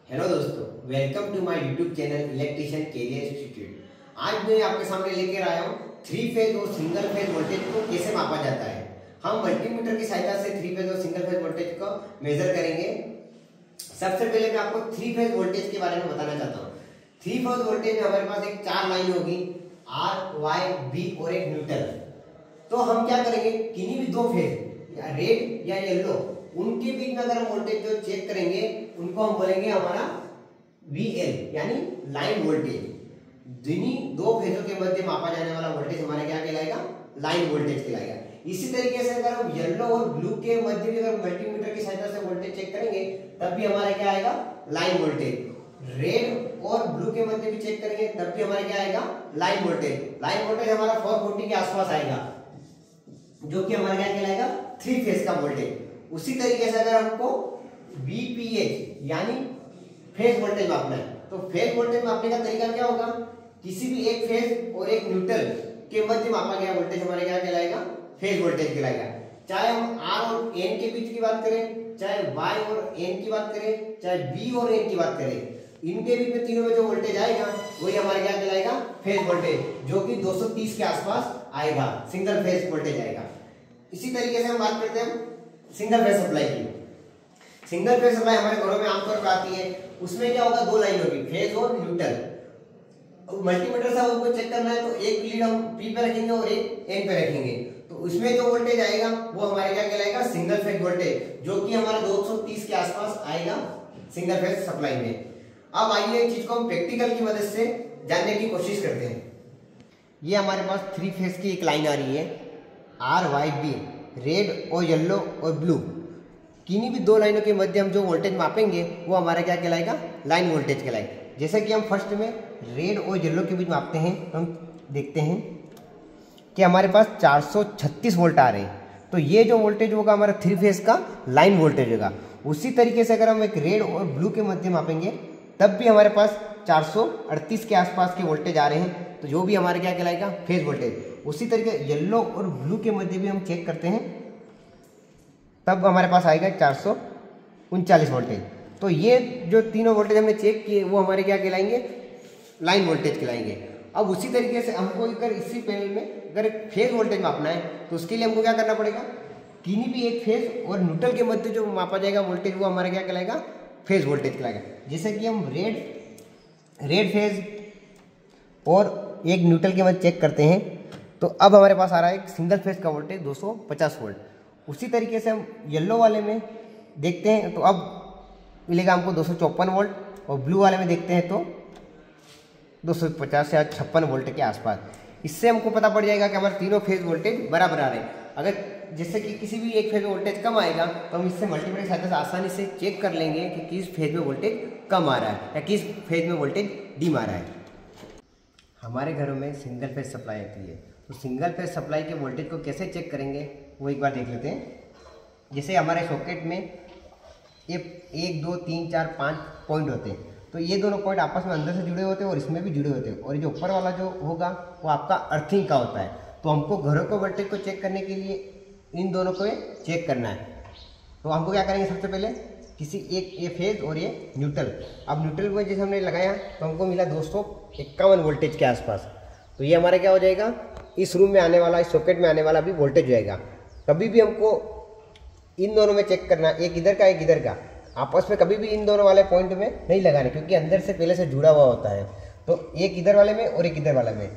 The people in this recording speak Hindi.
हेलो दोस्तों, welcome to my YouTube channel electrician career institute. आज मैं आपके सामने लेकर आया हूँ 3 फेज और सिंगल फेज वोल्टेज को कैसे मापा जाता है। हम मल्टीमीटर की सहायता से 3 फेज और सिंगल फेज वोल्टेज को मेजर करेंगे। सबसे पहले मैं आपको 3 फेज वोल्टेज के बारे में बताना चाहता हूँ। 3 फेज वोल्टेज में हमारे पास एक 4 लाइन होगी, आर, वाई, बी और एक न्यूट्रल। तो हम क्या करेंगे, किन्हीं भी 2 फेज या रेड या येलो उनके बीच में अगर हम वोल्टेज जो चेक करेंगे उनको हम बोलेंगे हमारा VL यानी लाइन वोल्टेज। जिन्हीं 2 फेजों के मध्य मापा जाने वाला वोल्टेज हमारा क्या कहलाएगा, लाइन वोल्टेज कहलाएगा। इसी तरीके से अगर हम येलो और ब्लू के मध्य भी अगर मल्टीमीटर की सहायता से वोल्टेज चेक करेंगे तब भी हमारा क्या आएगा, लाइन वोल्टेज। रेड और ब्लू के मध्य भी चेक करेंगे तब भी हमारा क्या आएगा, लाइन वोल्टेज। लाइन वोल्टेज हमारा 440 के आसपास आएगा, जो कि हमारा क्या कहलाएगा, 3 फेज का वोल्टेज। उसी तरीके से अगर हमको VPH यानी फेज वोल्टेज मापना है तो फेज वोल्टेज मापने का तरीका क्या होगा, किसी भी एक फेज और एक न्यूट्रल के मध्य मापा गया वोल्टेज हमारे क्या कहलाएगा, फेज वोल्टेज कहलाएगा। चाहे हम R और N के बीच की बात करें, चाहे Y और N की बात करें, चाहे B और N की बात करें, इनके बीच में तीनों में जो वोल्टेज आएगा वही हमारे क्या कहलाएगा, फेज वोल्टेज, जो कि 230 के आसपास आएगा, सिंगल फेज वोल्टेज आएगा। इसी तरीके से हम बात करते हैं सिंगल फेज सप्लाई की। सिंगल फेज सप्लाई हमारे घरों में आमतौर पर आती है। उसमें क्या होगा, 2 लाइन होगी, फेज और न्यूट्रल। मल्टीमीटर से हमको चेक करना है तो एक लीड हम P पे रखेंगे और एक N पे रखेंगे, तो उसमें जो वोल्टेज आएगा वो हमारे क्या कहलाएगा, सिंगल फेज वोल्टेज, जो कि हमारा 230 के आसपास आएगा सिंगल फेज सप्लाई में। अब आइए इस चीज को हम प्रैक्टिकल की मदद से जानने की कोशिश करते हैं। ये हमारे पास 3 फेज की एक लाइन आ रही है, RYB, रेड और येलो और ब्लू। किन्हीं भी 2 लाइनों के मध्य हम जो वोल्टेज मापेंगे वो हमारा क्या कहलाएगा, लाइन वोल्टेज कहलाएगा। जैसे कि हम फर्स्ट में रेड और येलो के बीच मापते हैं तो हम देखते हैं कि हमारे पास 436 वोल्ट आ रहे हैं, तो ये जो वोल्टेज होगा हमारा 3 फेज का लाइन वोल्टेज होगा। उसी तरीके से अगर हम एक रेड और ब्लू के मध्य मापेंगे तब भी हमारे पास 438 के आसपास के वोल्टेज आ रहे हैं, तो जो भी हमारे क्या कहलाएगा, फेज वोल्टेज। उसी तरीके येलो और ब्लू के मध्य भी हम चेक करते हैं तब हमारे पास आएगा 439 वोल्टेज। तो ये जो तीनों वोल्टेज हमने चेक किए वो हमारे क्या कहलाएंगे, लाइन वोल्टेज कहलाएंगे। अब उसी तरीके से हमको अगर इसी पैनल में अगर एक फेज वोल्टेज मापना है तो उसके लिए हमको क्या करना पड़ेगा, किन्हीं भी एक फेज और न्यूट्रल के मध्य जो मापा जाएगा वोल्टेज वो हमारा क्या कहलाएगा, फेज वोल्टेज कहलाएगा। जैसे कि हम रेड फेज और एक न्यूट्रल के मध्य चेक करते हैं तो अब हमारे पास आ रहा है एक सिंगल फेज का वोल्टेज 250 वोल्ट। उसी तरीके से हम येलो वाले में देखते हैं तो अब मिलेगा हमको 254 वोल्ट, और ब्लू वाले में देखते हैं तो 250 या 56 वोल्ट के आसपास। इससे हमको पता पड़ जाएगा कि हमारे तीनों फेज वोल्टेज बराबर आ रहे हैं। अगर जैसे कि किसी भी एक फेज में वोल्टेज कम आएगा तो हम इससे मल्टीमीटर की सहायता से आसानी से चेक कर लेंगे कि किस फेज में वोल्टेज कम आ रहा है या किस फेज में वोल्टेज डिम आ रहा है। हमारे घरों में सिंगल फेज सप्लाई आती है, तो सिंगल फेज सप्लाई के वोल्टेज को कैसे चेक करेंगे वो एक बार देख लेते हैं। जैसे हमारे सॉकेट में ये 1 2 3 4 5 पॉइंट होते हैं, तो ये दोनों पॉइंट आपस में अंदर से जुड़े होते हैं और इसमें भी जुड़े होते हैं, और ये जो ऊपर वाला जो होगा वो आपका अर्थिंग का होता है। तो हमको घरों को वोल्टेज को चेक करने के लिए इन दोनों को चेक करना है। तो हमको क्या करेंगे, सबसे पहले किसी एक ये फेज और ये न्यूट्रल। अब न्यूट्रल में जैसे हमने लगाया तो हमको मिला 251 वोल्टेज के आसपास, तो ये हमारा क्या हो जाएगा, इस रूम में आने वाला, इस सॉकेट में आने वाला भी वोल्टेज हो जाएगा। कभी भी हमको इन दोनों में चेक करना, एक इधर का एक इधर का, आपस में कभी भी इन दोनों वाले पॉइंट में नहीं लगाने, क्योंकि अंदर से पहले से जुड़ा हुआ होता है। तो एक इधर वाले में और एक इधर वाले में,